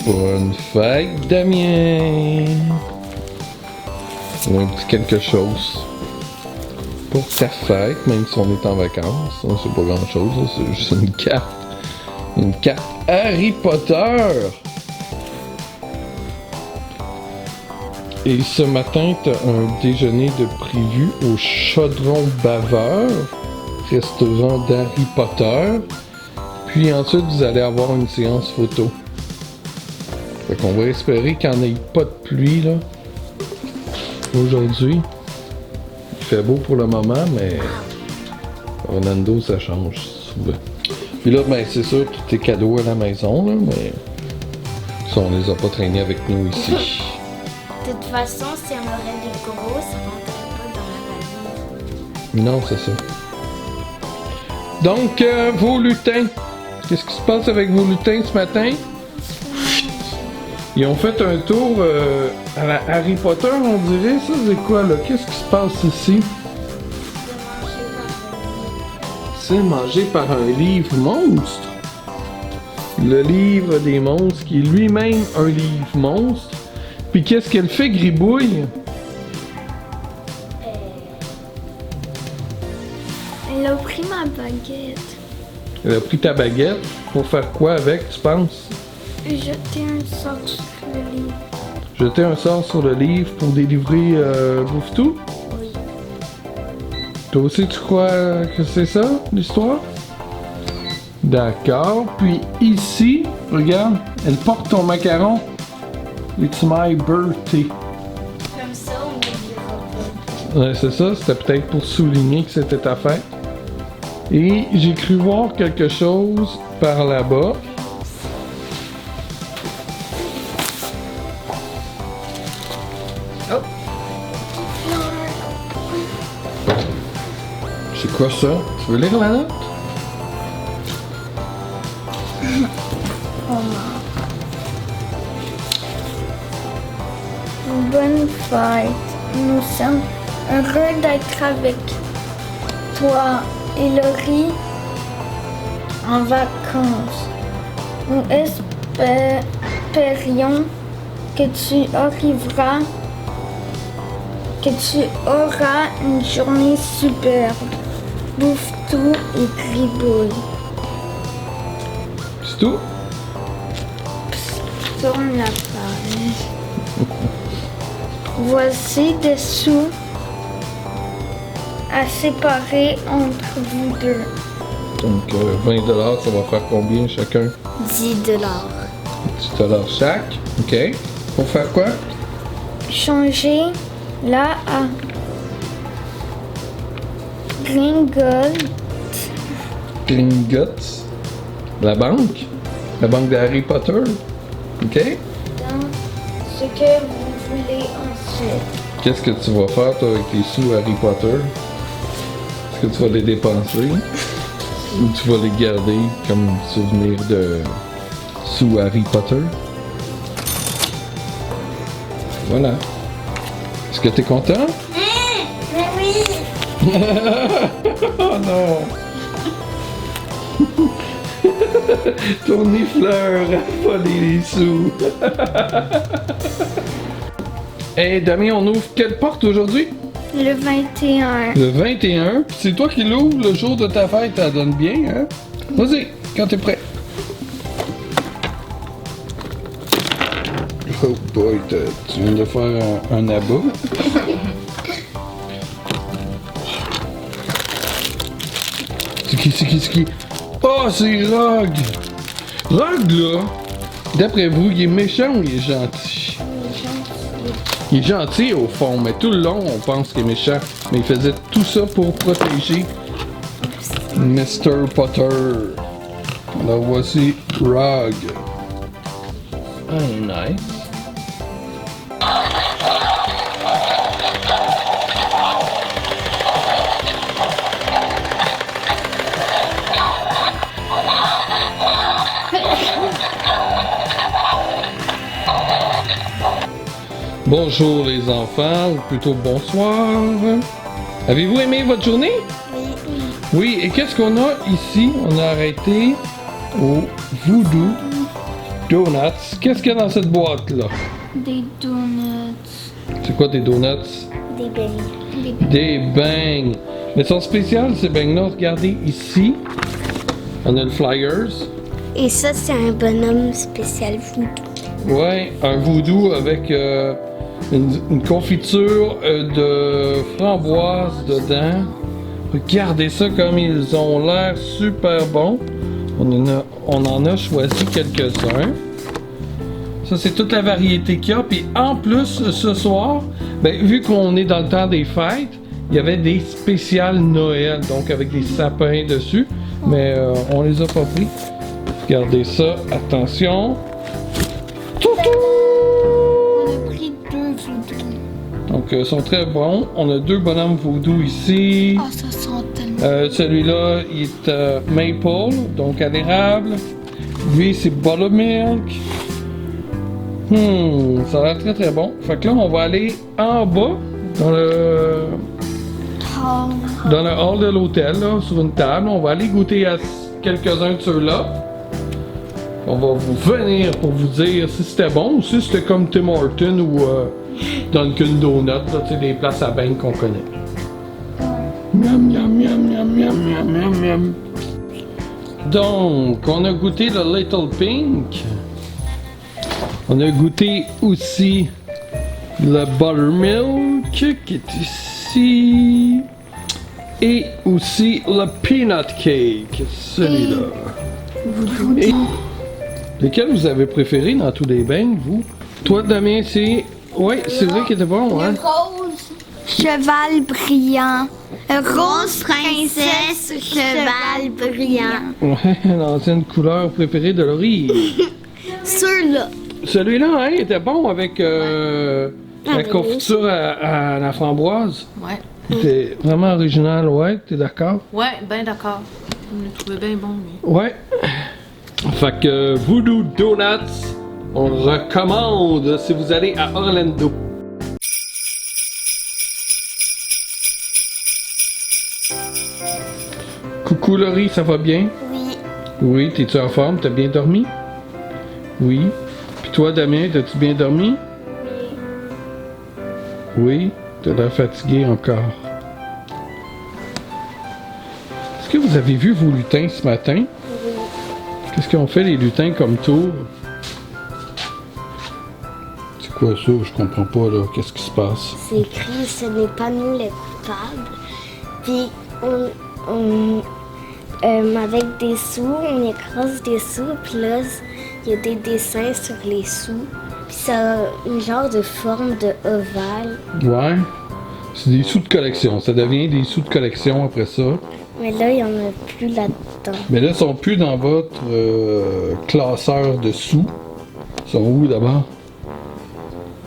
Bonne fête, Damien! Un petit quelque chose pour ta fête, même si on est en vacances. Ça, c'est pas grand chose, là, c'est juste une carte. Une carte Harry Potter! Et ce matin, t'as un déjeuner de prévu au Chaudron Baveur, restaurant d'Harry Potter. Puis ensuite, vous allez avoir une séance photo. Fait qu'on va espérer qu'il n'y en ait pas de pluie, là. Aujourd'hui. Il fait beau pour le moment, mais Orlando, ça change souvent. Puis là, ben, c'est sûr, tous tes cadeaux à la maison, là, mais ça, on les a pas traînés avec nous ici. De toute façon, si on aurait des gros, ça rentrait pas dans la valise. Non, c'est ça. Donc, vos lutins. Qu'est-ce qui se passe avec vos lutins ce matin? Ils ont fait un tour à la Harry Potter, on dirait. Ça, c'est quoi, là? Qu'est-ce qui se passe ici? C'est mangé par un livre monstre. Le livre des monstres, qui est lui-même un livre monstre. Puis qu'est-ce qu'elle fait, Gribouille? Elle a pris ma baguette. Elle a pris ta baguette. Pour faire quoi avec, tu penses? Jeter un sort sur le livre. Jeter un sort sur le livre pour délivrer Bouffe-Tout? Oui. Toi aussi, tu crois que c'est ça, l'histoire? D'accord. Puis ici, regarde, elle porte ton macaron. It's my birthday. Comme ça, on ne dira pas. Ouais, c'est ça. C'était peut-être pour souligner que c'était ta fête. Et j'ai cru voir quelque chose par là-bas. Oh. C'est quoi ça? Tu veux lire la note? Bonne fête. Nous sommes heureux d'être avec toi et Laurie en vacances. Nous espérions que tu auras une journée superbe. Bouffe-Tout et Gribouille. C'est tout? Tourne la page. Voici des sous à séparer entre vous deux. Donc 20 $, ça va faire combien chacun? 10 $. 10 $ chaque. OK. Pour faire quoi? Changer là à Gringotts. Gringotts. La banque? La banque d'Harry Potter. OK. Dans ce que vous voulez ensuite. Qu'est-ce que tu vas faire, toi, avec les sous Harry Potter? Est-ce que tu vas les dépenser? Ou tu vas les garder comme souvenir de sous Harry Potter? Voilà. Est-ce que t'es content? Mais oui! Oh non! Ton fleur a volé les sous. Hey, Damien, on ouvre quelle porte aujourd'hui? Le 21. Le 21. C'est toi qui l'ouvres le jour de ta fête, ça donne bien, hein? Vas-y, quand t'es prêt. Oh boy, tu viens de faire un abat. C'est qui? Oh, c'est Rogue! Rogue, là, d'après vous, il est méchant ou il est gentil? Il est gentil au fond, mais tout le long, on pense qu'il est méchant. Mais il faisait tout ça pour protéger Mr. Potter. Alors voici Rogue. Ah, nice. Bonjour les enfants, ou plutôt bonsoir. Avez-vous aimé votre journée? Oui. Oui, et qu'est-ce qu'on a ici? On a arrêté au Voodoo Donuts. Qu'est-ce qu'il y a dans cette boîte-là? Des donuts. C'est quoi des donuts? Des beignets. Des beignes. Mais sont spéciales ces beignes-là. Regardez ici. On a le Flyers. Et ça, c'est un bonhomme spécial voodoo. Ouais, un voodoo avec une confiture de framboise dedans. Regardez ça comme ils ont l'air super bons. On en a choisi quelques-uns. Ça, c'est toute la variété qu'il y a. Puis en plus, ce soir, ben, vu qu'on est dans le temps des fêtes, il y avait des spéciales Noël, donc avec des sapins dessus. Mais on les a pas pris. Regardez ça, attention. Toutou! On a pris 2 voodoo. Donc, ils sont très bons. On a 2 bonhommes voodoo ici. Ah, ça sent tellement. Celui-là, il est maple, donc à l'érable. Lui, c'est buttermilk. Ça a l'air très très bon. Fait que là, on va aller en bas dans le hall de l'hôtel, là, sur une table. On va aller goûter à quelques-uns de ceux-là. On va vous venir pour vous dire si c'était bon ou si c'était comme Tim Hortons ou Dunkin' Donuts, là, tu sais, des places à beignes qu'on connaît. Miam, miam, miam, miam, miam, miam, miam, miam. Donc, on a goûté le Little Pink. On a goûté aussi le Buttermilk qui est ici. Et aussi le Peanut Cake, celui-là. Et lequel vous avez préféré dans tous les beignes, vous? Toi, Damien, c'est... Oui, c'est vrai qu'il était bon, hein? Rose, cheval brillant. Rose, princesse, cheval brillant. Ouais, l'ancienne couleur préférée de Laurie. Ceux-là. Celui-là, hein, il était bon avec la confiture à la framboise. Ouais. C'était vraiment original, ouais, t'es d'accord? Ouais, ben d'accord. Je le trouvais bien bon, lui. Ouais. Fait que Voodoo Donuts, on recommande si vous allez à Orlando. Coucou Laurie, ça va bien? Oui. Oui, t'es-tu en forme? T'as bien dormi? Oui. Puis toi, Damien, t'as-tu bien dormi? Oui. T'as l'air fatigué encore. Est-ce que vous avez vu vos lutins ce matin? Oui. Qu'est-ce qu'ils ont fait les lutins comme tour? C'est quoi ça? Je comprends pas là. Qu'est-ce qui se passe? C'est écrit, ce n'est pas nous les coupables. Puis, avec des sous, on écrase des sous, puis là, il y a des dessins sur les sous. Puis ça a une genre de forme de ovale. Ouais. C'est des sous de collection. Ça devient des sous de collection après ça. Mais là, il n'y en a plus là-dedans. Mais là, ils sont plus dans votre classeur de sous. Ils sont où d'abord?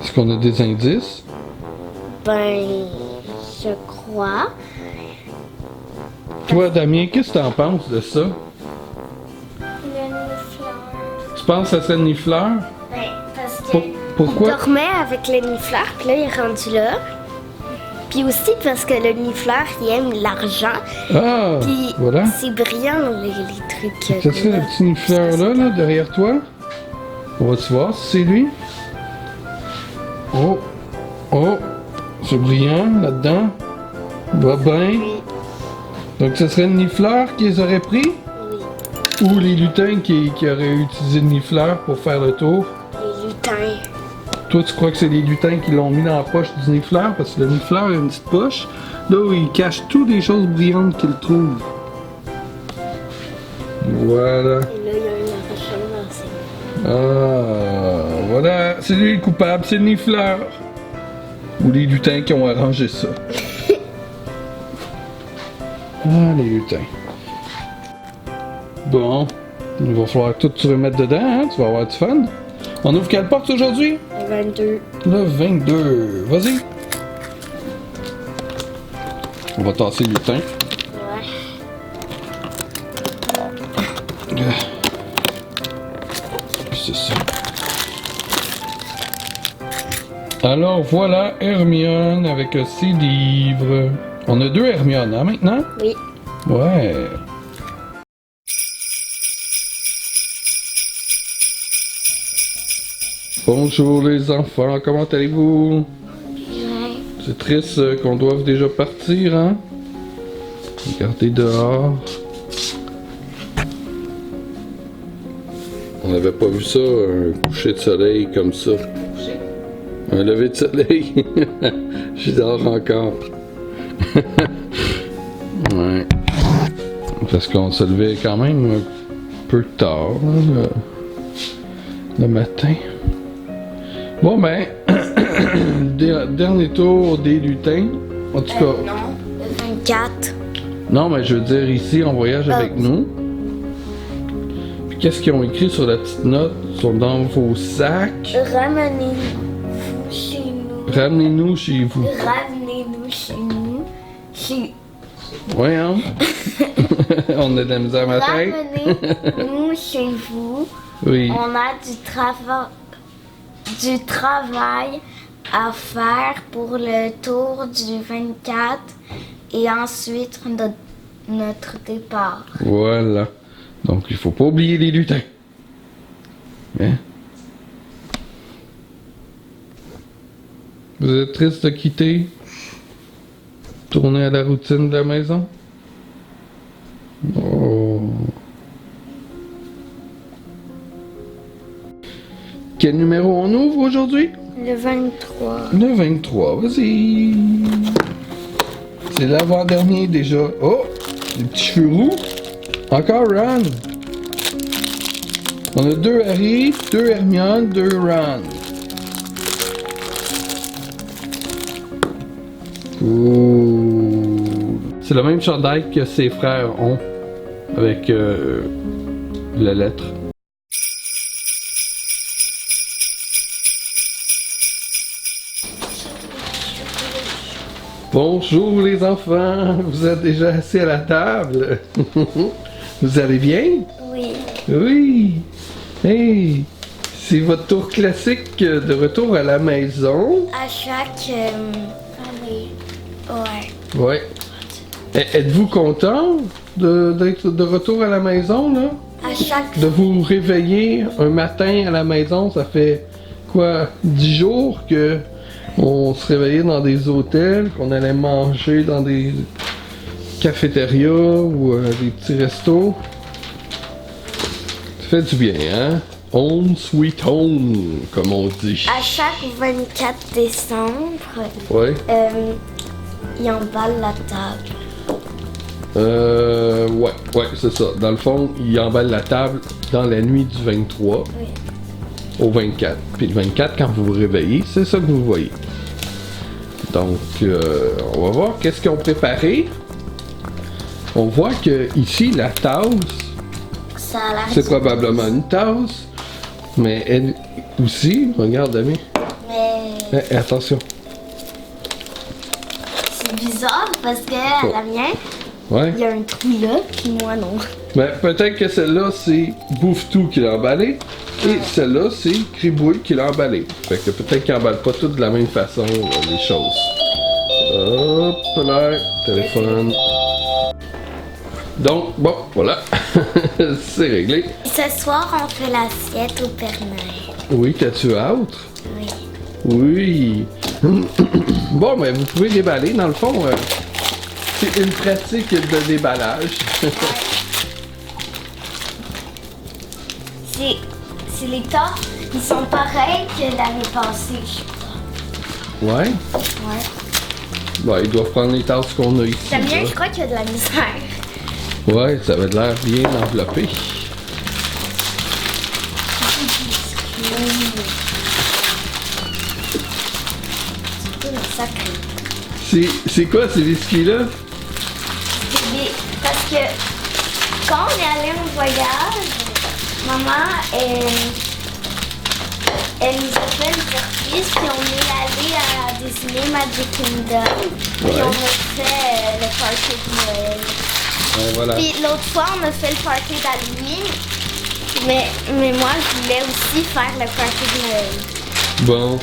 Est-ce qu'on a des indices? Ben, je crois. Toi, Damien, qu'est-ce que t'en penses de ça? Le nifleur. Tu penses que ça serait une nifleur? Ben, parce que Pourquoi? il dormait avec le nifleur, puis là, il est rendu là. Puis aussi parce que le nifleur, il aime l'argent. Ah! Puis Voilà. c'est brillant, les trucs. Ça serait le petit nifleur là, derrière toi? On va-tu voir si c'est lui? Oh! Oh! C'est brillant là-dedans. Va bien. Donc, ce serait le nifleur qui les aurait pris? Oui, Ou les lutins qui auraient utilisé le nifleur pour faire le tour? les lutins. Toi, tu crois que c'est les lutins qui l'ont mis dans la poche du nifleur? Parce que le nifleur a une petite poche, là où il cache toutes les choses brillantes qu'il trouve. Voilà. Et là, il y a un argent dans ses mains. Ah, voilà. C'est lui le coupable, c'est le nifleur. Ou les lutins qui ont arrangé ça. Ah, les lutins. Bon, il va falloir tout se remettre dedans, hein? Tu vas avoir du fun. On ouvre quelle porte aujourd'hui? Le 22. Le 22. Vas-y. On va tasser le lutin. Ouais. C'est ça. Alors voilà Hermione avec ses livres. On a 2 Hermione, hein, maintenant? Oui. Ouais. Bonjour les enfants, comment allez-vous? Ouais. C'est triste qu'on doive déjà partir, hein? Regardez dehors. On n'avait pas vu ça, un coucher de soleil comme ça. Un lever de soleil. Je dors encore. Ouais. Parce qu'on se levait quand même un peu tard, hein, le matin. Bon ben, dernier tour des lutins. En tout cas. Non, le 24. Non, mais je veux dire ici, on voyage avec nous. Puis qu'est-ce qu'ils ont écrit sur la petite note? Ils sont dans vos sacs. Ramenez-vous chez nous. Ramenez-nous chez vous. Ramenez-nous chez nous. Ouais, hein? On a de la misère à ma tête. Ramenez-nous chez vous. Oui. On a du travail à faire pour le tour du 24 et ensuite notre départ. Voilà. Donc, il faut pas oublier les lutins. Hein? Vous êtes triste de quitter? Tourner à la routine de la maison? Oh. Quel numéro on ouvre aujourd'hui? Le 23. Le 23, vas-y. C'est l'avant-dernier déjà. Oh! Des petits cheveux roux. Encore Ron. On a 2 Harry, 2 Hermione, 2 Ron. Cool. C'est le même chandail que ses frères ont. Avec la lettre. Bonjour les enfants, vous êtes déjà assis à la table? Vous allez bien? Oui. Oui. Hey, c'est votre tour classique de retour à la maison. À chaque... oui. Ouais. Ouais. Êtes-vous content d'être de retour à la maison, là? À chaque... De vous réveiller un matin à la maison, ça fait quoi, 10 jours que on se réveillait dans des hôtels, qu'on allait manger dans des cafétérias ou des petits restos. Ça fait du bien, hein? Home sweet home, comme on dit. À chaque 24 décembre, Ouais. ils emballent la table. Ouais, c'est ça. Dans le fond, ils emballent la table dans la nuit du 23 Oui. au 24. Puis le 24, quand vous vous réveillez, c'est ça que vous voyez. Donc, on va voir qu'est-ce qu'ils ont préparé. On voit que ici, la tasse, Ça a l'air... c'est probablement une tasse. Mais elle aussi, regarde, Ami. Mais Attention. c'est bizarre parce que à la mienne, Ouais. il y a un trou là, puis moi non. Mais peut-être que celle-là, c'est Bouffe-Tout qui l'a emballé. Et celle-là, c'est Cribouille qui l'a emballé. Fait que peut-être qu'ils n'emballent pas toutes de la même façon, les choses. Hop là, téléphone. Donc, bon, voilà. C'est réglé. Ce soir, on fait l'assiette au Père Noël. Oui, t'as-tu hâte? Oui. Oui. Bon, mais vous pouvez déballer. Dans le fond, c'est une pratique de déballage. C'est les tas, ils sont pareils que l'année passée, je crois. Ouais. Ouais. Bon, ils doivent prendre les tasses qu'on a ici. La mienne, là. je crois qu'il y a de la misère. Ouais, ça avait l'air bien enveloppé. C'est quoi ces biscuits-là? Parce que quand on est allé en voyage, maman, elle nous a fait une surprise, puis on est allé à Disney Magic Kingdom, puis Ouais. on a fait le party de Noël. Ouais, voilà. Puis l'autre fois, on a fait le party d'Halloween, mais moi, je voulais aussi faire le party de Noël. Bon.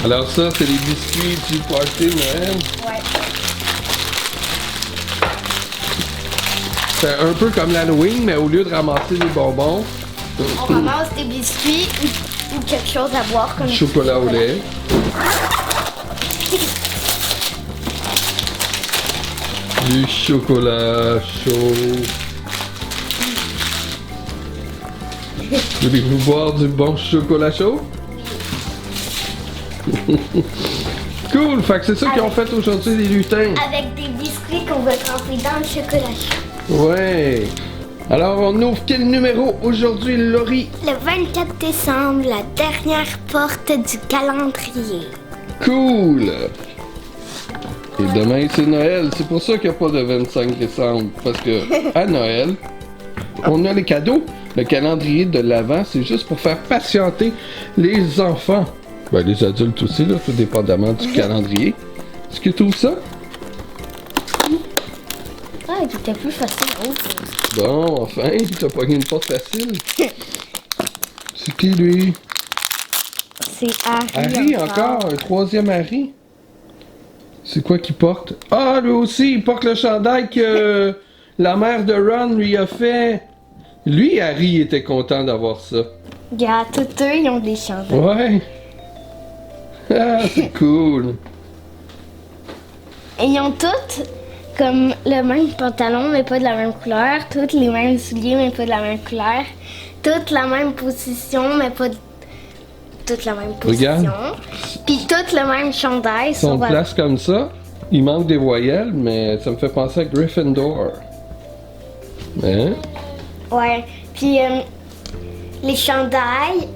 Alors ça, c'est les biscuits du party Noël. Ouais. C'est un peu comme l'Halloween, mais au lieu de ramasser des bonbons, On ramasse des biscuits ou quelque chose à boire comme chocolat au lait. Du chocolat chaud. Voulez-vous boire du bon chocolat chaud? Cool! Fait que c'est ça qu'ils ont fait aujourd'hui, les lutins. Avec des biscuits qu'on va tremper dans le chocolat chaud. Ouais! Alors, on ouvre quel numéro aujourd'hui, Laurie? Le 24 décembre, la dernière porte du calendrier. Cool! Et demain, c'est Noël. C'est pour ça qu'il n'y a pas de 25 décembre. Parce que à Noël, on a les cadeaux. Le calendrier de l'Avent, c'est juste pour faire patienter les enfants. Ben, les adultes aussi, là, tout dépendamment du calendrier. Est-ce que tu trouves ça? Ah, il était plus facile à ouvrir. Bon, enfin, t'as pogné une porte facile. C'est qui, lui? C'est Harry. Harry, encore? Un troisième Harry? C'est quoi qu'il porte? Ah, lui aussi, il porte le chandail que la mère de Ron lui a fait. Lui, Harry, était content d'avoir ça. Regarde, tous eux, ils ont des chandails. Ouais. Ah, c'est cool. Et ils ont tous comme le même pantalon, mais pas de la même couleur. Tous les mêmes souliers, mais pas de la même couleur. Toutes la même position, mais pas de... Toute la même position. Regarde. Puis toutes le même chandail. Si on sauf le place comme ça, il manque des voyelles, mais ça me fait penser à Gryffindor. Hein? Ouais. Puis les chandails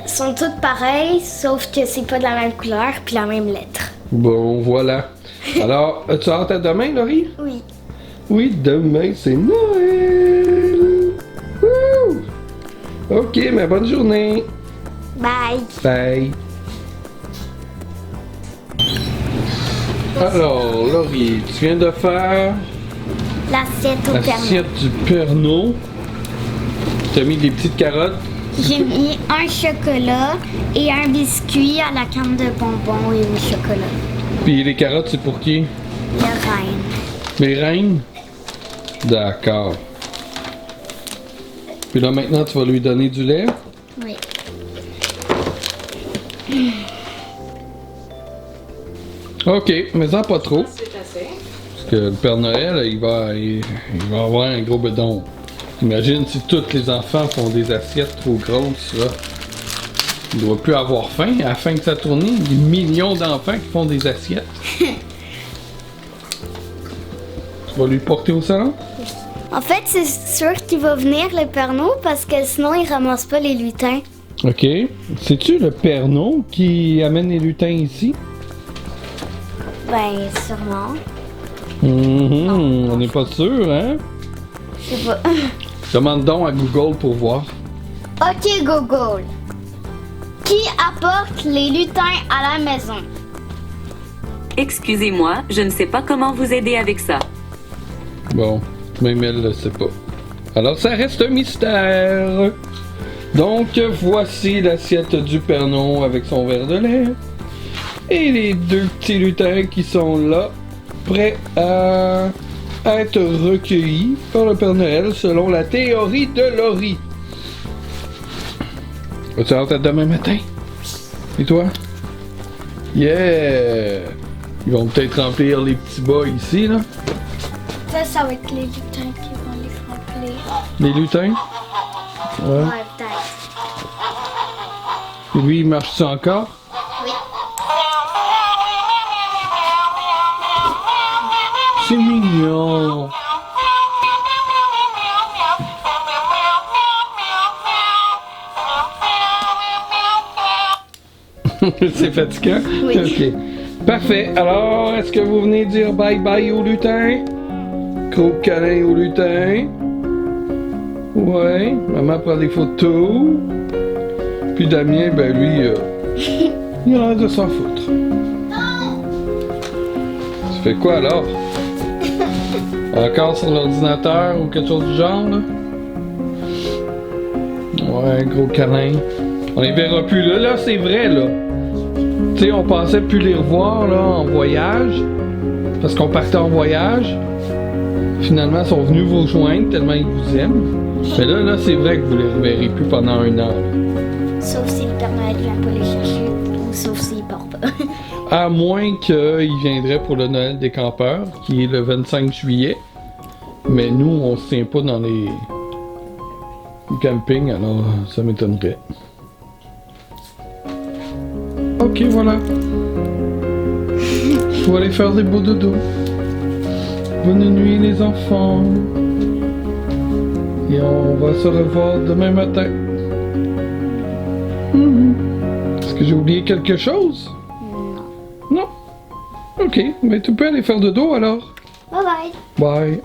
sont tous pareils, sauf que c'est pas de la même couleur puis la même lettre. Bon, voilà. Alors, as-tu hâte à demain, Laurie? Oui. Oui, demain, c'est Noël! Wouh! Ok, mais bonne journée! Bye. Bye! Alors, Laurie, tu viens de faire L'assiette au permis. l'assiette du Pernod. Tu as mis des petites carottes. J'ai mis un chocolat et un biscuit à la canne de bonbons et au chocolat. Puis les carottes, c'est pour qui? Le reine. Les reines? D'accord. Puis là, maintenant, tu vas lui donner du lait. Oui. Ok, mais en pas trop. C'est assez. Parce que le Père Noël, il va avoir un gros bedon. Imagine si tous les enfants font des assiettes trop grosses, là. Il doit plus avoir faim à la fin de sa tournée. Des millions d'enfants qui font des assiettes. Tu vas lui porter au salon? En fait, c'est sûr qu'il va venir le Pernod parce que sinon il ramasse pas les lutins. Ok. C'est-tu le Pernod qui amène les lutins ici? Ben, sûrement. On n'est pas sûr, hein? Je sais pas. Demande donc à Google pour voir. Ok, Google. Qui apporte les lutins à la maison? Excusez-moi, je ne sais pas comment vous aider avec ça. Bon, même elle ne sait pas. Alors ça reste un mystère. Donc voici l'assiette du Pernod avec son verre de lait. Et les deux petits lutins qui sont là, prêts à être recueillis par le Père Noël selon la théorie de Laurie. As-tu hâte à demain matin? Et toi? Yeah! Ils vont peut-être remplir les petits bas ici, là. Ça va être les lutins qui vont les remplir. Les lutins? Ouais. Ouais, peut-être. Et lui, il marche-tu encore? Oui. C'est mignon! C'est fatigant? Oui. Ok. Parfait. Alors, est-ce que vous venez dire bye-bye au lutin? Gros câlin au lutin. Ouais. Maman prend des photos. Puis Damien, ben lui, il a l'air de s'en foutre. Tu fais quoi alors? Encore sur l'ordinateur ou quelque chose du genre, là? Ouais, gros câlin. On les verra plus là. Là, c'est vrai, là. Tu Tu sais, on pensait plus les revoir là, en voyage, parce qu'on partait en voyage. Finalement, ils sont venus vous rejoindre tellement ils vous aiment. Mais là, c'est vrai que vous les reverrez plus pendant 1 an. Là. Sauf si le Père Noël vient pas les chercher, ou sauf s'il part pas. À moins qu'ils viendraient pour le Noël des campeurs, qui est le 25 juillet. Mais nous, on se tient pas dans les campings, alors ça m'étonnerait. Ok, voilà. Je vais aller faire des beaux dodos. Bonne nuit les enfants. Et on va se revoir demain matin. Est-ce que j'ai oublié quelque chose? Non. Non? Ok, mais tu peux aller faire dodo alors. Bye bye. Bye.